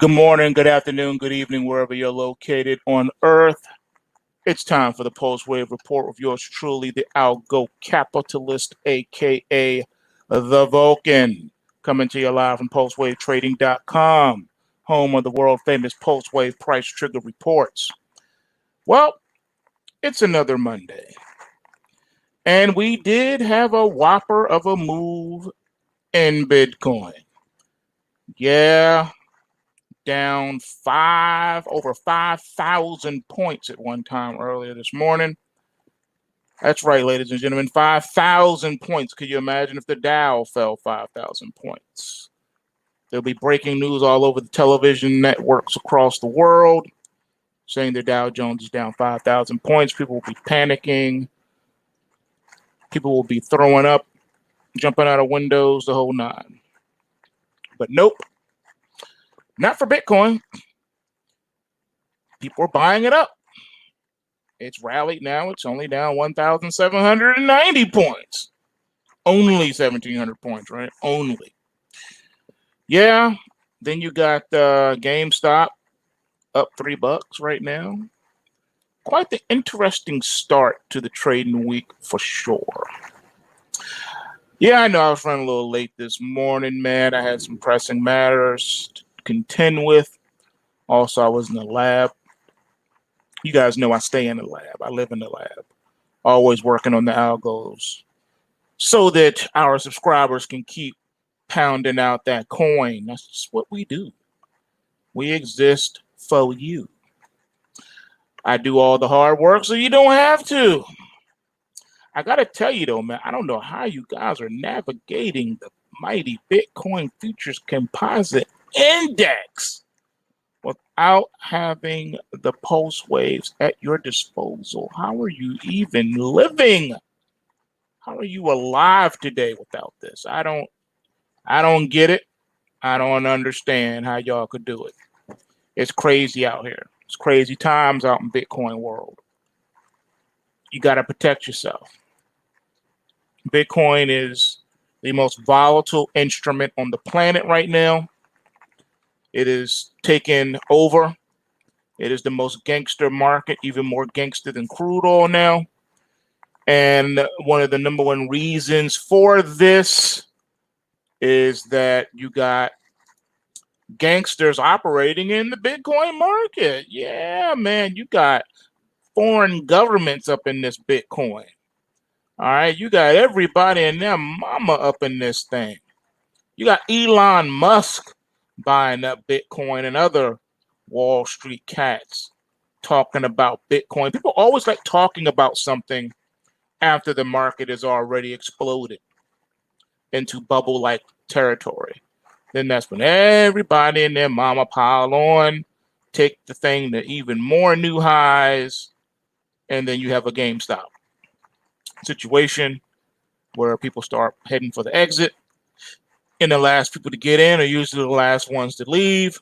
Good morning, good afternoon, good evening, wherever you're located on Earth. It's time for the PulseWave Report with yours truly, the Algo Capitalist, aka the Vulcan, coming to you live from PulseWaveTrading.com, home of the world famous PulseWave Price Trigger Reports. Well, it's another Monday, and we did have a whopper of a move in Bitcoin. Yeah. Down over 5,000 points at one time earlier this morning. That's right, ladies and gentlemen, 5,000 points. Could you imagine if the Dow fell 5,000 points? There'll be breaking news all over the television networks across the world saying the Dow Jones is down 5,000 points. People will be panicking. People will be throwing up, jumping out of windows, the whole nine. But nope, not for Bitcoin. People are buying it up. It's rallied now. It's only down 1,790 points. Only 1,700 points, right? Only. Yeah. Then you got GameStop up $3 right now. Quite the interesting start to the trading week for sure. Yeah, I know I was running a little late this morning, man. I had some pressing matters to contend with. Also, I was in the lab. You guys know I stay in the lab. I live in the lab. Always working on the algos so that our subscribers can keep pounding out that coin. That's just what we do. We exist for you. I do all the hard work so you don't have to. I got to tell you though, man, I don't know how you guys are navigating the mighty Bitcoin Futures Composite Index without having the pulse waves at your disposal. How are you even living? How are you alive today without this? I don't get it. I don't understand how y'all could do it. It's crazy out here. It's crazy times out in Bitcoin world. You got to protect yourself. Bitcoin is the most volatile instrument on the planet right now. It is taken over. It is the most gangster market, even more gangster than crude oil now. And one of the number one reasons for this is that you got gangsters operating in the Bitcoin market. Yeah, man, you got foreign governments up in this Bitcoin. All right, you got everybody and their mama up in this thing. You got Elon Musk buying up Bitcoin and other Wall Street cats talking about Bitcoin. People always like talking about something after the market has already exploded into bubble-like territory. Then that's when everybody and their mama pile on, take the thing to even more new highs, and then you have a GameStop situation where people start heading for the exit. And the last people to get in are usually the last ones to leave.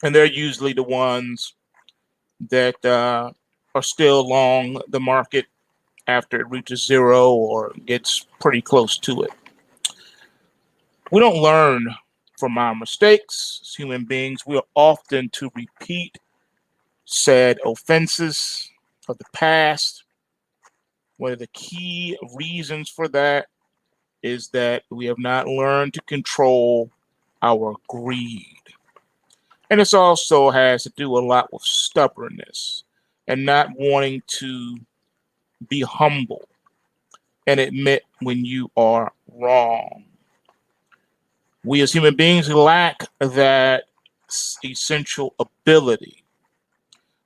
And they're usually the ones that are still long the market after it reaches zero or gets pretty close to it. We don't learn from our mistakes as human beings. We are often to repeat said offenses of the past. One of the key reasons for that is that we have not learned to control our greed. And this also has to do a lot with stubbornness and not wanting to be humble and admit when you are wrong. We as human beings lack that essential ability.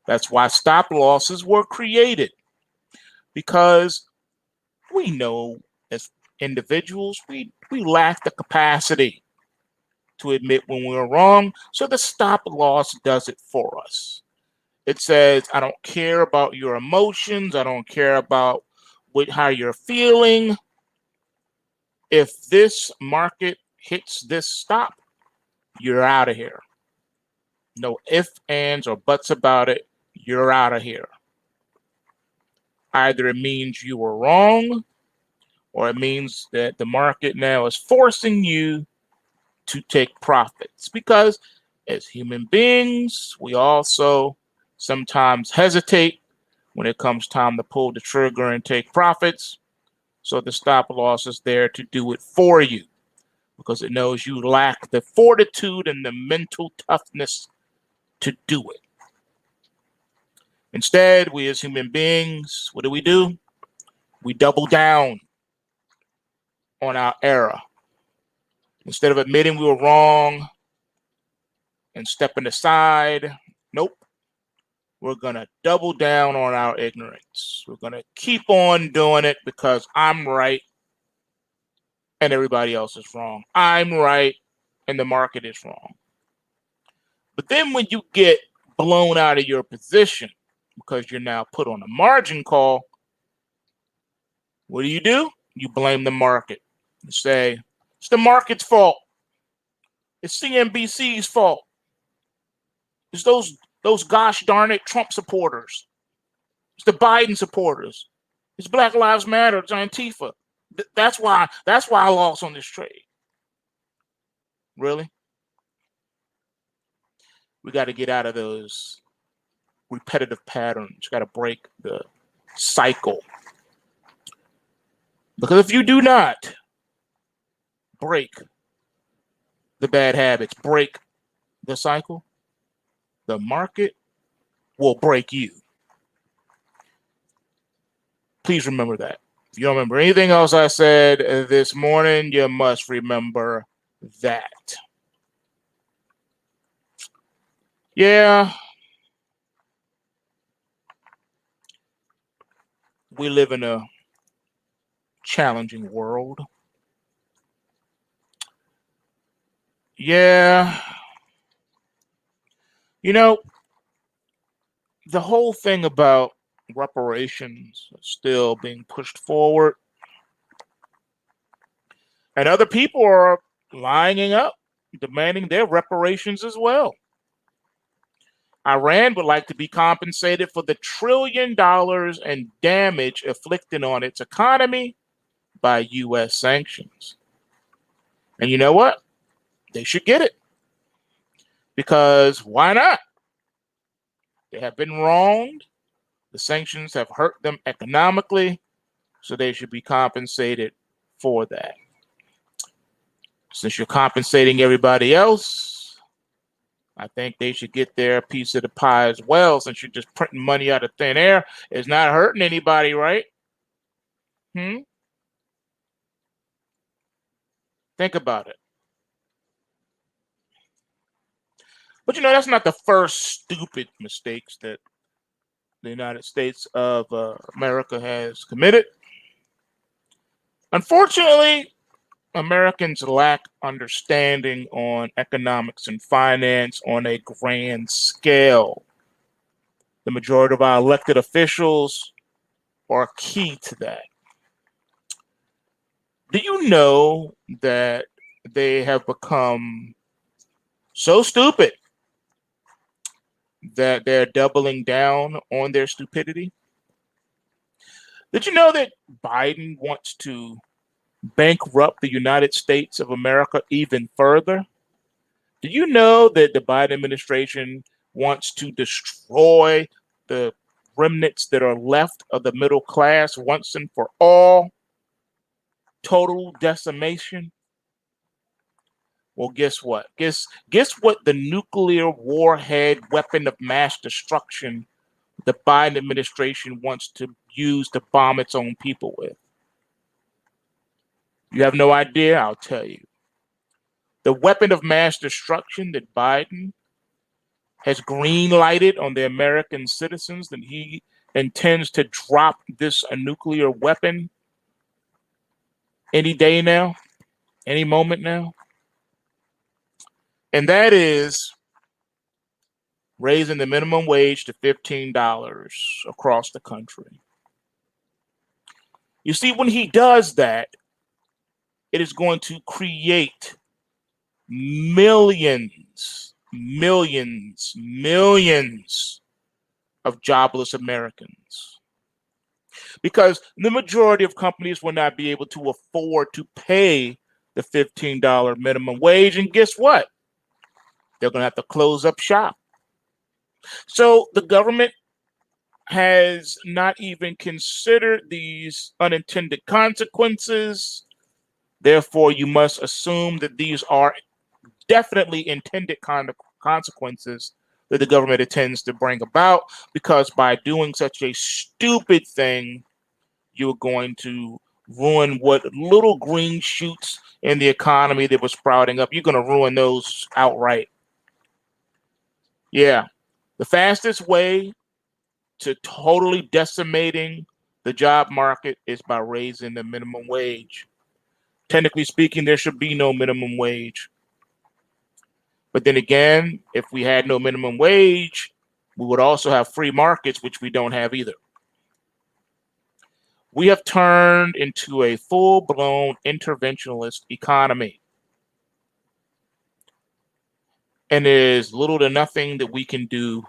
That's why stop losses were created, because we know as individuals, we lack the capacity to admit when we're wrong. So the stop loss does it for us. It says, I don't care about your emotions. I don't care about how you're feeling. If this market hits this stop, you're out of here. No ifs, ands, or buts about it. You're out of here. Either it means you were wrong, or it means that the market now is forcing you to take profits, because as human beings, we also sometimes hesitate when it comes time to pull the trigger and take profits. So the stop loss is there to do it for you because it knows you lack the fortitude and the mental toughness to do it. Instead, we as human beings, what do? We double down on our error. Instead of admitting we were wrong and stepping aside, nope. We're going to double down on our ignorance. We're going to keep on doing it because I'm right and everybody else is wrong. I'm right and the market is wrong. But then when you get blown out of your position because you're now put on a margin call, what do? You blame the market. You say, it's the market's fault. It's CNBC's fault. It's those gosh darn it Trump supporters. It's the Biden supporters. It's Black Lives Matter. It's Antifa. That's why I lost on this trade. Really? We got to get out of those repetitive patterns. Got to break the cycle. Because if you do not break the bad habits, break the cycle, the market will break you. Please remember that. If you don't remember anything else I said this morning, you must remember that. Yeah. We live in a challenging world. Yeah. You know, the whole thing about reparations is still being pushed forward. And other people are lining up, demanding their reparations as well. Iran would like to be compensated for the $1 trillion in damage inflicted on its economy by U.S. sanctions. And you know what? They should get it. Because why not? They have been wronged. The sanctions have hurt them economically, so they should be compensated for that. Since you're compensating everybody else, I think they should get their piece of the pie as well, since you're just printing money out of thin air. It's not hurting anybody, right? Think about it. But you know, that's not the first stupid mistakes that the United States of America has committed. Unfortunately, Americans lack understanding on economics and finance on a grand scale. The majority of our elected officials are key to that. Do you know that they have become so stupid that they're doubling down on their stupidity? Did you know that Biden wants to bankrupt the United States of America even further? Do you know that the Biden administration wants to destroy the remnants that are left of the middle class once and for all? Total decimation? Well, guess what? Guess what the nuclear warhead weapon of mass destruction the Biden administration wants to use to bomb its own people with? You have no idea? I'll tell you. The weapon of mass destruction that Biden has green lighted on the American citizens, that he intends to drop this nuclear weapon any day now, any moment now. And that is raising the minimum wage to $15 across the country. You see, when he does that, it is going to create millions of jobless Americans. Because the majority of companies will not be able to afford to pay the $15 minimum wage. And guess what? They're going to have to close up shop. So the government has not even considered these unintended consequences. Therefore, you must assume that these are definitely intended consequences that the government intends to bring about, because by doing such a stupid thing, you're going to ruin what little green shoots in the economy that was sprouting up. You're going to ruin those outright. Yeah. The fastest way to totally decimating the job market is by raising the minimum wage. Technically speaking, there should be no minimum wage. But then again, if we had no minimum wage, we would also have free markets, which we don't have either. We have turned into a full-blown interventionist economy. And there's little to nothing that we can do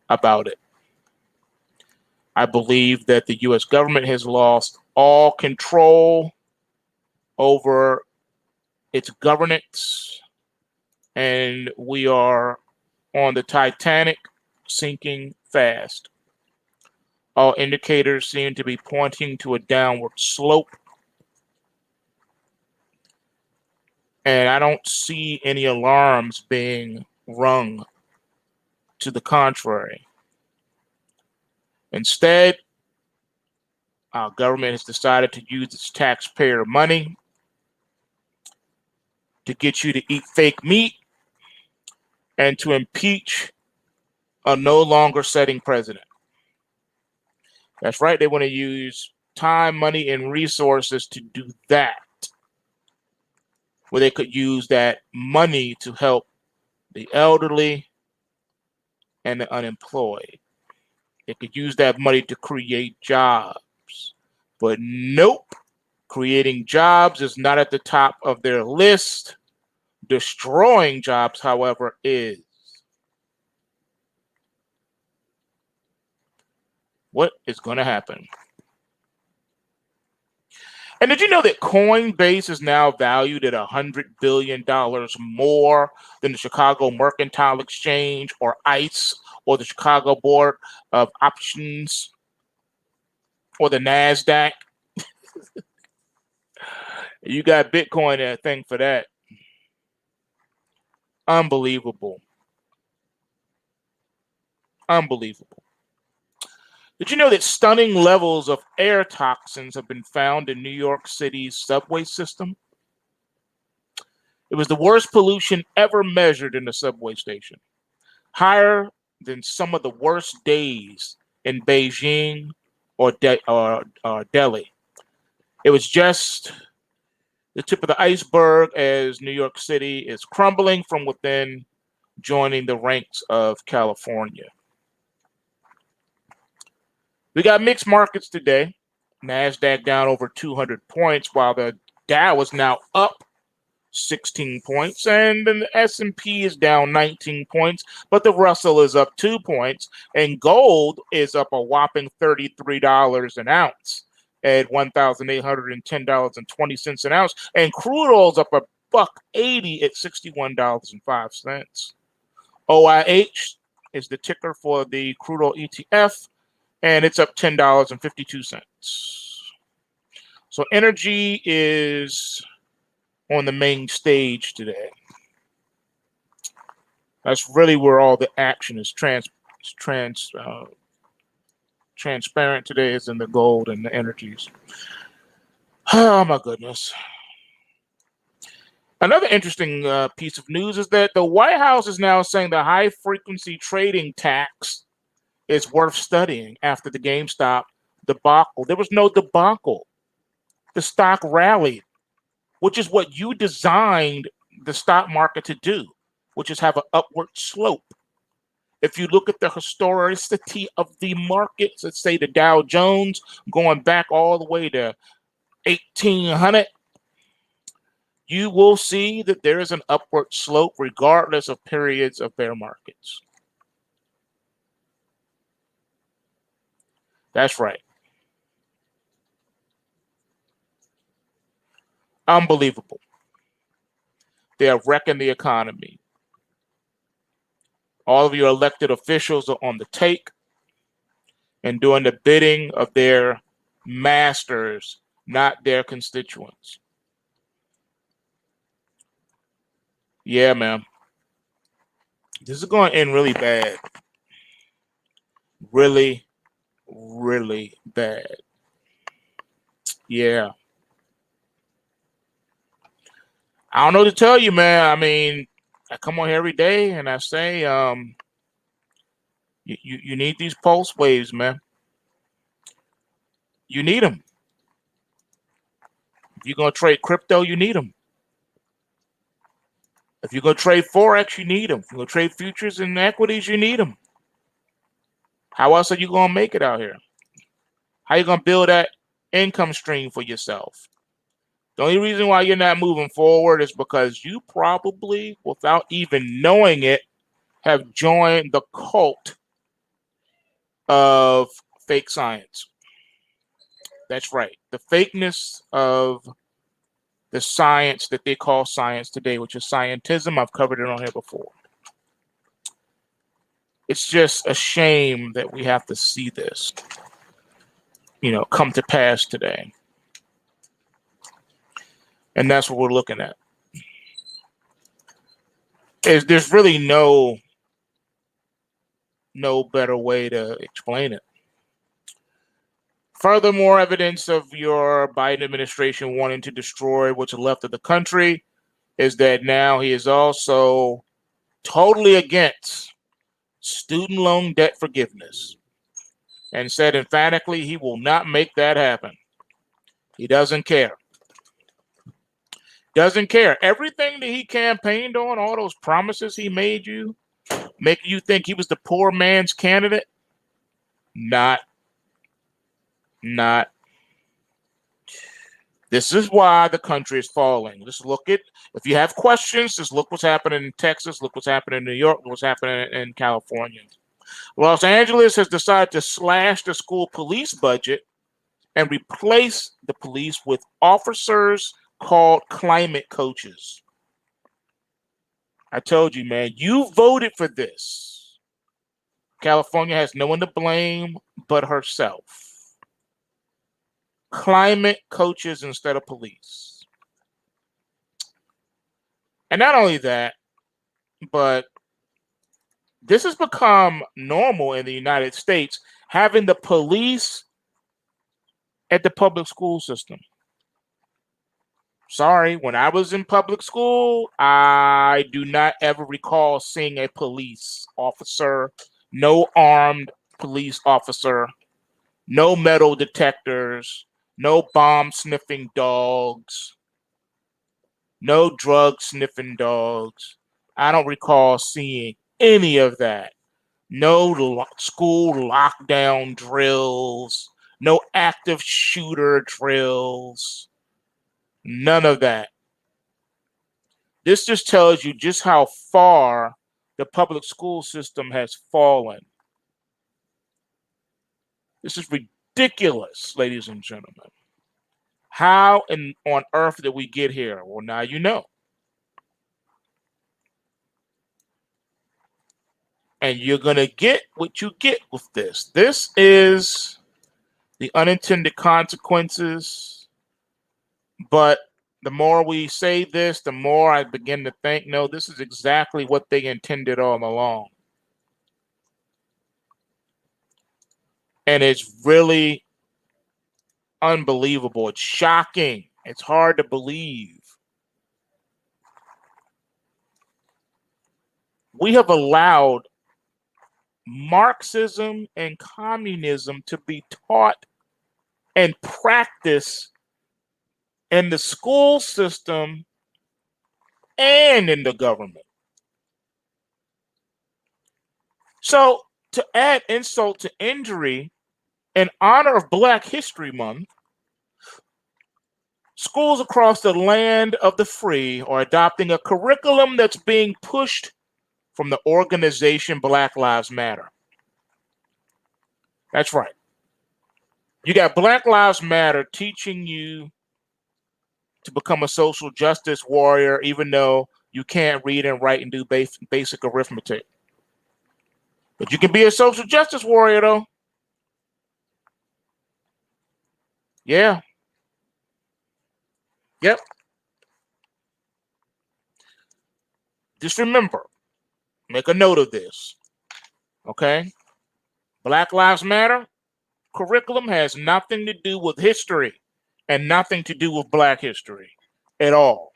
about it. I believe that the US government has lost all control over its governance, and we are on the Titanic, sinking fast. All indicators seem to be pointing to a downward slope, and I don't see any alarms being rung to the contrary. Instead, our government has decided to use its taxpayer money to get you to eat fake meat and to impeach a no longer sitting president. That's right, they want to use time, money, and resources to do that, where they could use that money to help the elderly and the unemployed. They could use that money to create jobs. But nope, creating jobs is not at the top of their list. Destroying jobs, however, is. What is going to happen? And did you know that Coinbase is now valued at $100 billion more than the Chicago Mercantile Exchange or ICE or the Chicago Board of Options or the NASDAQ? You got Bitcoin and a thing for that. Unbelievable. Unbelievable. Did you know that stunning levels of air toxins have been found in New York City's subway system? It was the worst pollution ever measured in a subway station, higher than some of the worst days in Beijing or Delhi. It was just the tip of the iceberg as New York City is crumbling from within, joining the ranks of California. We got mixed markets today. NASDAQ down over 200 points, while the Dow is now up 16 points, and then the S&P is down 19 points, but the Russell is up 2 points, and gold is up a whopping $33 an ounce at $1,810.20 an ounce, and crude oil is up $1.80 at $61.05. OIH is the ticker for the crude oil ETF, and it's up $10.52. So energy is on the main stage today. That's really where all the action is transparent today, is in the gold and the energies. Oh my goodness. Another interesting piece of news is that the White House is now saying the high frequency trading tax is worth studying after the GameStop debacle. There was no debacle. The stock rallied, which is what you designed the stock market to do, which is have an upward slope. If you look at the historicity of the markets, let's say the Dow Jones going back all the way to 1800, you will see that there is an upward slope regardless of periods of bear markets. That's right. Unbelievable. They are wrecking the economy. All of your elected officials are on the take and doing the bidding of their masters, not their constituents. Yeah, man. This is going to end really bad. Really, really bad. Yeah. I don't know what to tell you, man. I mean, I come on here every day and I say, you need these pulse waves, man. You need them. If you're going to trade crypto, you need them. If you're going to trade forex, you need them. If you're going to trade futures and equities, you need them. How else are you going to make it out here? How are you going to build that income stream for yourself? The only reason why you're not moving forward is because you probably, without even knowing it, have joined the cult of fake science. That's right. The fakeness of the science that they call science today, which is scientism. I've covered it on here before. It's just a shame that we have to see this, come to pass today. And that's what we're looking at. There's really no better way to explain it. Furthermore, evidence of your Biden administration wanting to destroy what's left of the country is that now he is also totally against student loan debt forgiveness and said emphatically he will not make that happen. He doesn't care. Doesn't care. Everything that he campaigned on, all those promises he made you, making you think he was the poor man's candidate, not. This is why the country is falling. Just look at, if you have questions, just look what's happening in Texas, look what's happening in New York, what's happening in California. Los Angeles has decided to slash the school police budget and replace the police with officers called climate coaches. I told you, man, you voted for this. California has no one to blame but herself. Climate coaches instead of police. And not only that, but this has become normal in the United States, having the police at the public school system. Sorry, when I was in public school, I do not ever recall seeing a police officer, no armed police officer, no metal detectors, no bomb sniffing dogs, no drug sniffing dogs. I don't recall seeing any of that. No school lockdown drills, no active shooter drills, none of that. This just tells you just how far the public school system has fallen. This is ridiculous, ladies and gentlemen. How on earth did we get here? Well, now you know. And you're going to get what you get with this. This is the unintended consequences. But the more we say this, the more I begin to think, no, this is exactly what they intended all along. And it's really unbelievable. It's shocking. It's hard to believe. We have allowed Marxism and communism to be taught and practiced in the school system and in the government. So, to add insult to injury, in honor of Black History Month, schools across the land of the free are adopting a curriculum that's being pushed from the organization Black Lives Matter. That's right. You got Black Lives Matter teaching you to become a social justice warrior, even though you can't read and write and do basic arithmetic. But you can be a social justice warrior, though. Yeah. Yep. Just remember, make a note of this. Okay? Black Lives Matter curriculum has nothing to do with history and nothing to do with Black history at all.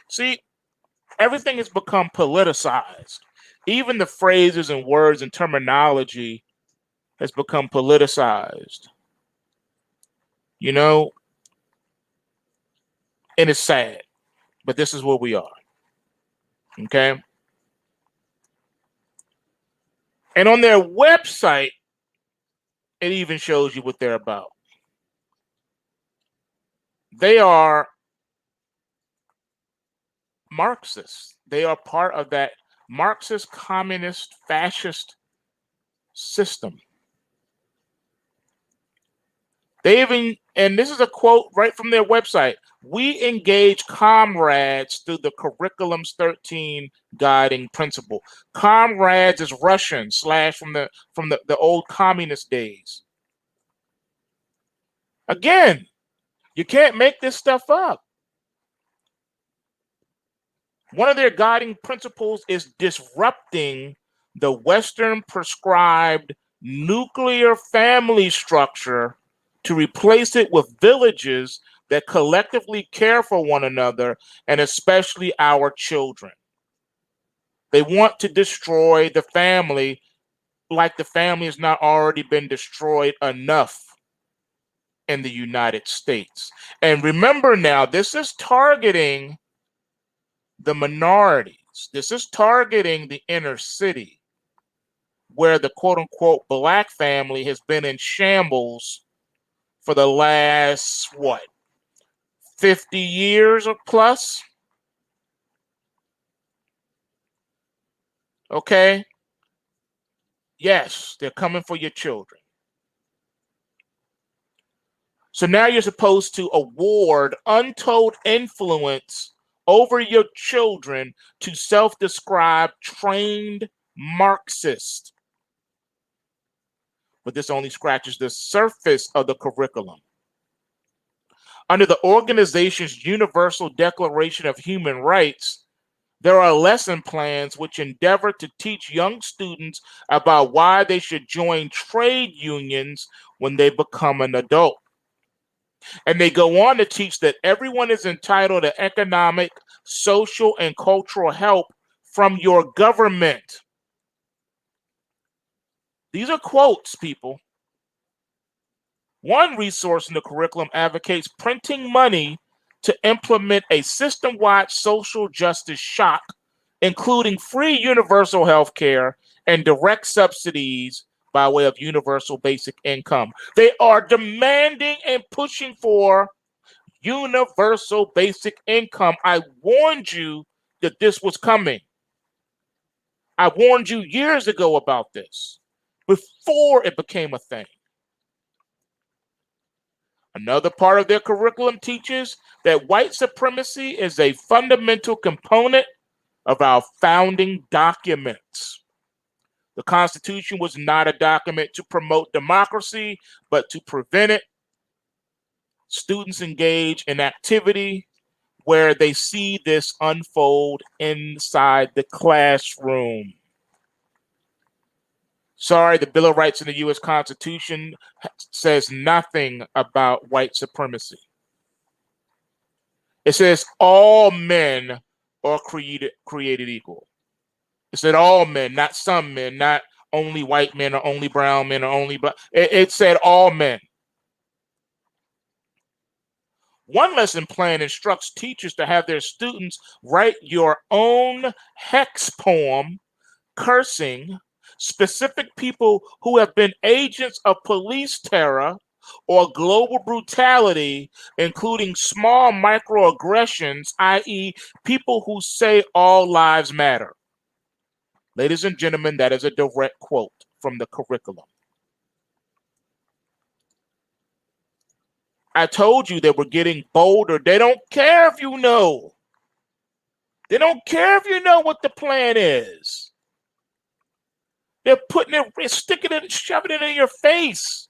See, everything has become politicized. Even the phrases and words and terminology has become politicized. You know, and it's sad, but this is where we are. Okay? And on their website, it even shows you what they're about. They are Marxists. They are part of that Marxist, communist, fascist system. They even, and this is a quote right from their website, we engage comrades through the curriculum's 13 guiding principle. Comrades is Russian slash from the old communist days. Again, you can't make this stuff up. One of their guiding principles is disrupting the Western prescribed nuclear family structure to replace it with villages that collectively care for one another and especially our children. They want to destroy the family like the family has not already been destroyed enough in the United States. And remember now, this is targeting the minorities. This is targeting the inner city where the quote unquote Black family has been in shambles for the last, 50 years or plus? Okay? Yes, they're coming for your children. So now you're supposed to award untold influence over your children to self-described trained Marxists. But this only scratches the surface of the curriculum. Under the organization's Universal Declaration of Human Rights, there are lesson plans which endeavor to teach young students about why they should join trade unions when they become an adult. And they go on to teach that everyone is entitled to economic, social, and cultural help from your government. These are quotes, people. One resource in the curriculum advocates printing money to implement a system-wide social justice shock, including free universal health care and direct subsidies by way of universal basic income. They are demanding and pushing for universal basic income. I warned you that this was coming. I warned you years ago about this, before it became a thing. Another part of their curriculum teaches that white supremacy is a fundamental component of our founding documents. The Constitution was not a document to promote democracy, but to prevent it. Students engage in activity where they see this unfold inside the classroom. Sorry, the Bill of Rights in the U.S. Constitution says nothing about white supremacy. It says all men are created equal. It said all men, not some men, not only white men or only brown men or only black. It said all men. One lesson plan instructs teachers to have their students write your own hex poem cursing specific people who have been agents of police terror or global brutality, including small microaggressions, i.e., people who say all lives matter. Ladies and gentlemen, that is a direct quote from the curriculum. I told you they were getting bolder. They don't care if you know. They don't care if you know what the plan is. They're putting it, sticking it, shoving it in your face.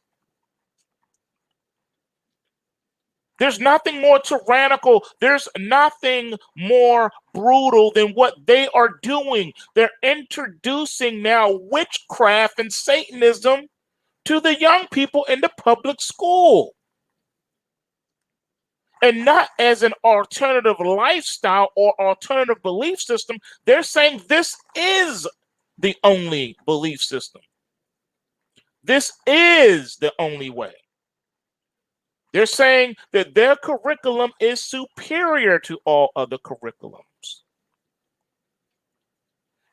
There's nothing more tyrannical. There's nothing more brutal than what they are doing. They're introducing now witchcraft and Satanism to the young people in the public school. And not as an alternative lifestyle or alternative belief system. They're saying this is the only belief system. This is the only way. They're saying that their curriculum is superior to all other curriculums.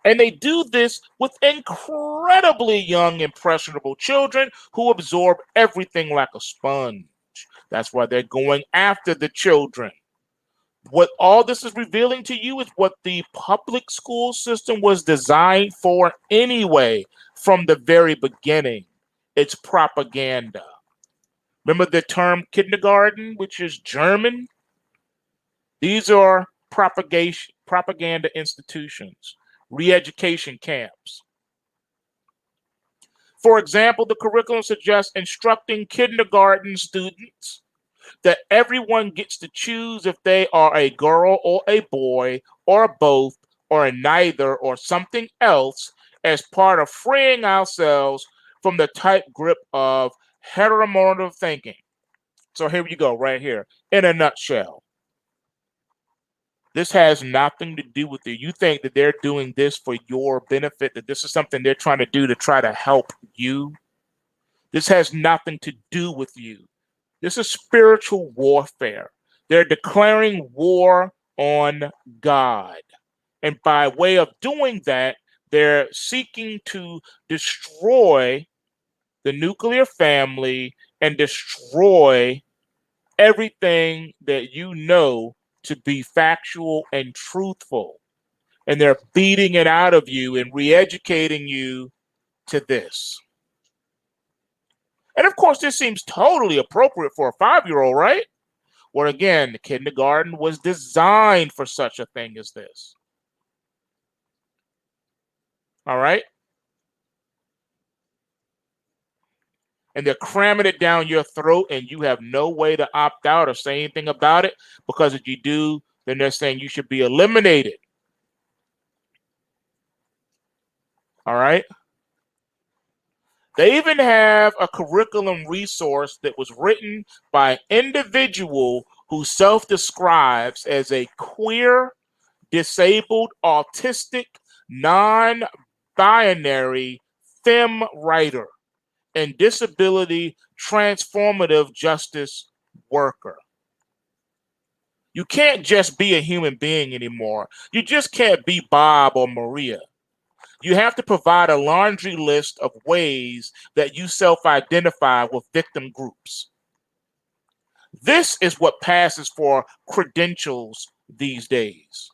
And they do this with incredibly young, impressionable children who absorb everything like a sponge. That's why they're going after the children. What all this is revealing to you is what the public school system was designed for anyway from the very beginning. It's propaganda. Remember the term kindergarten, which is German? These are propaganda institutions, re-education camps. For example, the curriculum suggests instructing kindergarten students that everyone gets to choose if they are a girl or a boy or both or a neither or something else as part of freeing ourselves from the tight grip of heteronormative thinking. So here you go, right here, in a nutshell. This has nothing to do with you. You think that they're doing this for your benefit, that this is something they're trying to do to try to help you. This has nothing to do with you. This is spiritual warfare. They're declaring war on God. And by way of doing that, they're seeking to destroy the nuclear family and destroy everything that you know to be factual and truthful. And they're beating it out of you and re-educating you to this. And of course, this seems totally appropriate for a 5-year-old, right? Well, again, the kindergarten was designed for such a thing as this. All right? And they're cramming it down your throat, and you have no way to opt out or say anything about it, because if you do, then they're saying you should be eliminated. All right? They even have a curriculum resource that was written by an individual who self-describes as a queer, disabled, autistic, non-binary femme writer and disability transformative justice worker. You can't just be a human being anymore. You just can't be Bob or Maria. You have to provide a laundry list of ways that you self-identify with victim groups. This is what passes for credentials these days.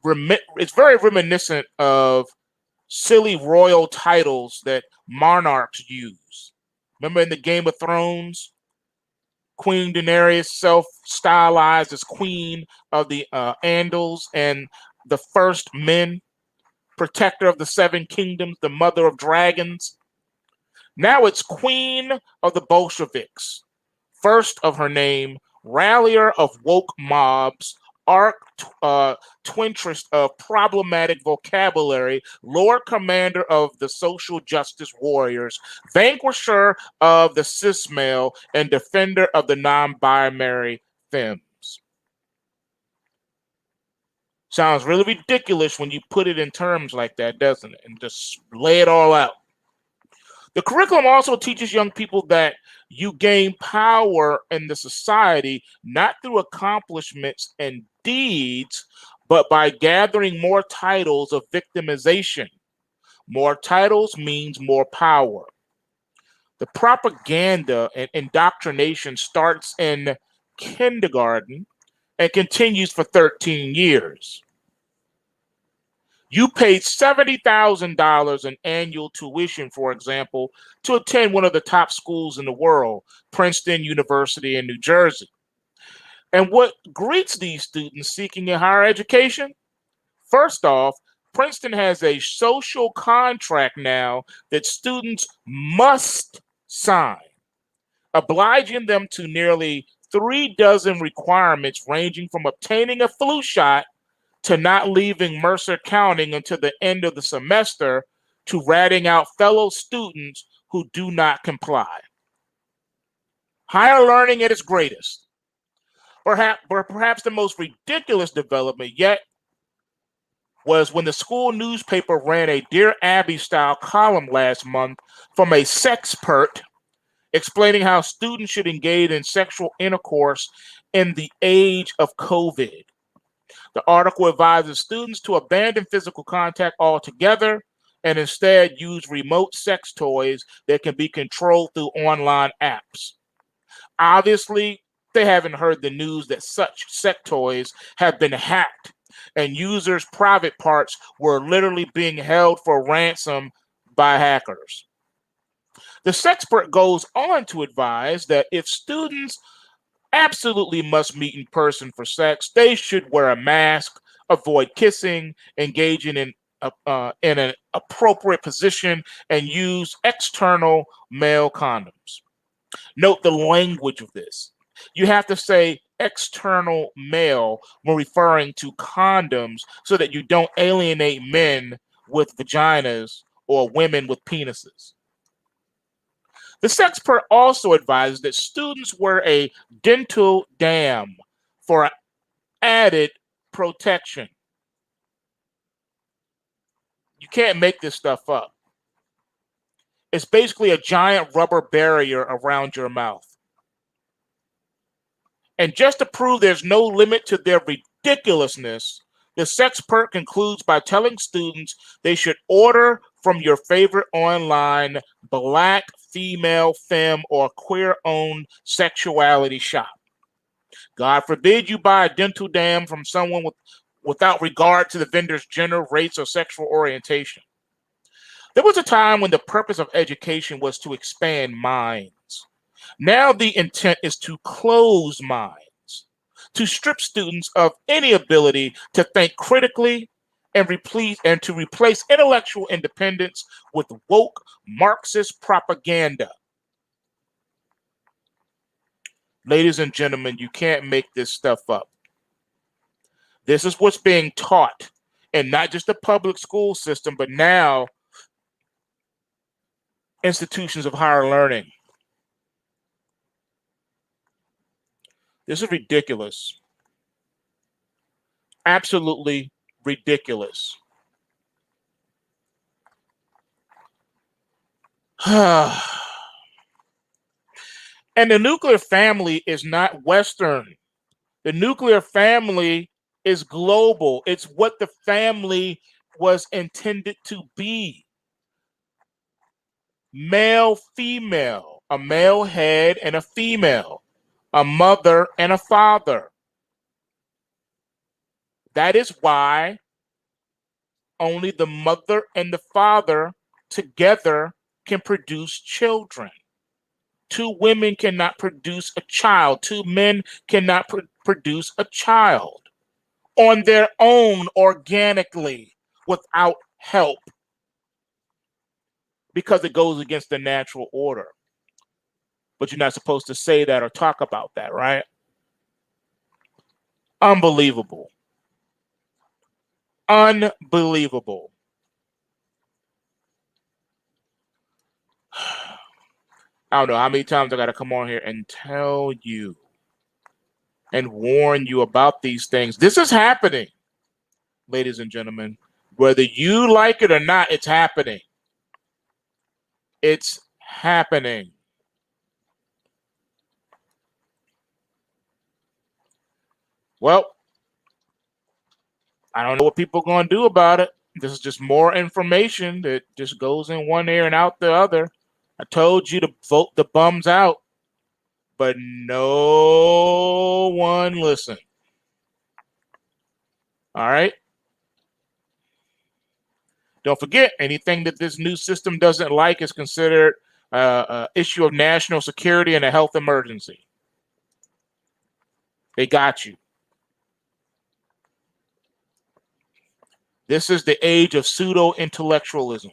It's very reminiscent of silly royal titles that monarchs use. Remember in the Game of Thrones, Queen Daenerys self-stylized as queen of the Andals and the first men, protector of the 7 kingdoms, the mother of dragons. Now it's queen of the Bolsheviks, first of her name, rallier of woke mobs, twintrist of problematic vocabulary, Lord Commander of the social justice warriors, vanquisher of the cis male, and defender of the non-binary femmes. Sounds really ridiculous when you put it in terms like that, doesn't it? And just lay it all out. The curriculum also teaches young people that you gain power in the society not through accomplishments and deeds, but by gathering more titles of victimization. More titles means more power. The propaganda and indoctrination starts in kindergarten and continues for 13 years. You paid $70,000 in annual tuition, for example, to attend one of the top schools in the world, Princeton University in New Jersey. And what greets these students seeking a higher education? First off, Princeton has a social contract now that students must sign, obliging them to nearly 36 requirements ranging from obtaining a flu shot to not leaving Mercer County until the end of the semester to ratting out fellow students who do not comply. Higher learning at its greatest. Perhaps the most ridiculous development yet was when the school newspaper ran a Dear Abby style column last month from a sexpert explaining how students should engage in sexual intercourse in the age of COVID. The article advises students to abandon physical contact altogether and instead use remote sex toys that can be controlled through online apps. Obviously, they haven't heard the news that such sex toys have been hacked and users' private parts were literally being held for ransom by hackers. The sexpert goes on to advise that if students absolutely must meet in person for sex, they should wear a mask, avoid kissing, engaging in an appropriate position, and use external male condoms. Note the language of this. You have to say external male when referring to condoms so that you don't alienate men with vaginas or women with penises. The sexpert also advises that students wear a dental dam for added protection. You can't make this stuff up. It's basically a giant rubber barrier around your mouth. And just to prove there's no limit to their ridiculousness, the sexpert concludes by telling students they should order from your favorite online black, female, femme, or queer-owned sexuality shop. God forbid you buy a dental dam from someone without regard to the vendor's gender, race, or sexual orientation. There was a time when the purpose of education was to expand minds. Now the intent is to close minds, to strip students of any ability to think critically and to replace intellectual independence with woke Marxist propaganda. Ladies and gentlemen, you can't make this stuff up. This is what's being taught, and not just the public school system, but now institutions of higher learning. This is ridiculous. Absolutely ridiculous. And the nuclear family is not Western. The nuclear family is global. It's what the family was intended to be. Male, female, a male head and a female, a mother and a father. That is why only the mother and the father together can produce children. Two women cannot produce a child. Two men cannot produce a child on their own organically without help because it goes against the natural order. But you're not supposed to say that or talk about that, right? Unbelievable. Unbelievable. I don't know how many times I got to come on here and tell you and warn you about these things. This is happening, ladies and gentlemen. Whether you like it or not, it's happening. It's happening. Well, I don't know what people are going to do about it. This is just more information that just goes in one ear and out the other. I told you to vote the bums out, but no one listened. All right? Don't forget, anything that this new system doesn't like is considered an issue of national security and a health emergency. They got you. This is the age of pseudo-intellectualism.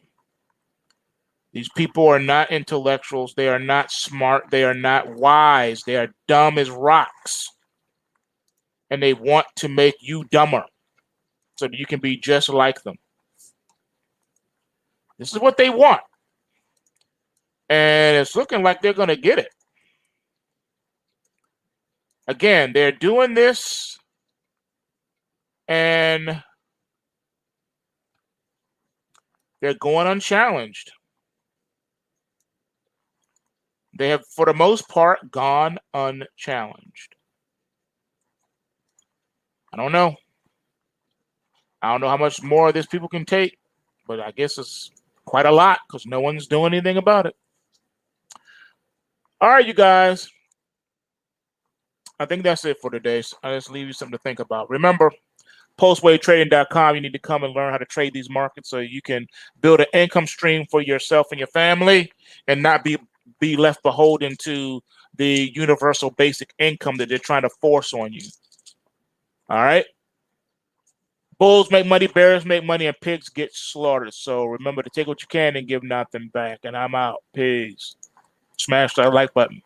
These people are not intellectuals. They are not smart. They are not wise. They are dumb as rocks. And they want to make you dumber so that you can be just like them. This is what they want. And it's looking like they're going to get it. Again, they're doing this and they're going unchallenged. They have, for the most part, gone unchallenged. I don't know. I don't know how much more of this people can take, but I guess it's quite a lot because no one's doing anything about it. All right, you guys. I think that's it for today. So I'll just leave you something to think about. Remember, PulseWaveTrading.com. You need to come and learn how to trade these markets so you can build an income stream for yourself and your family and not be left beholden to the universal basic income that they're trying to force on you. All right? Bulls make money, bears make money, and pigs get slaughtered. So remember to take what you can and give nothing back. And I'm out. Peace. Smash that like button.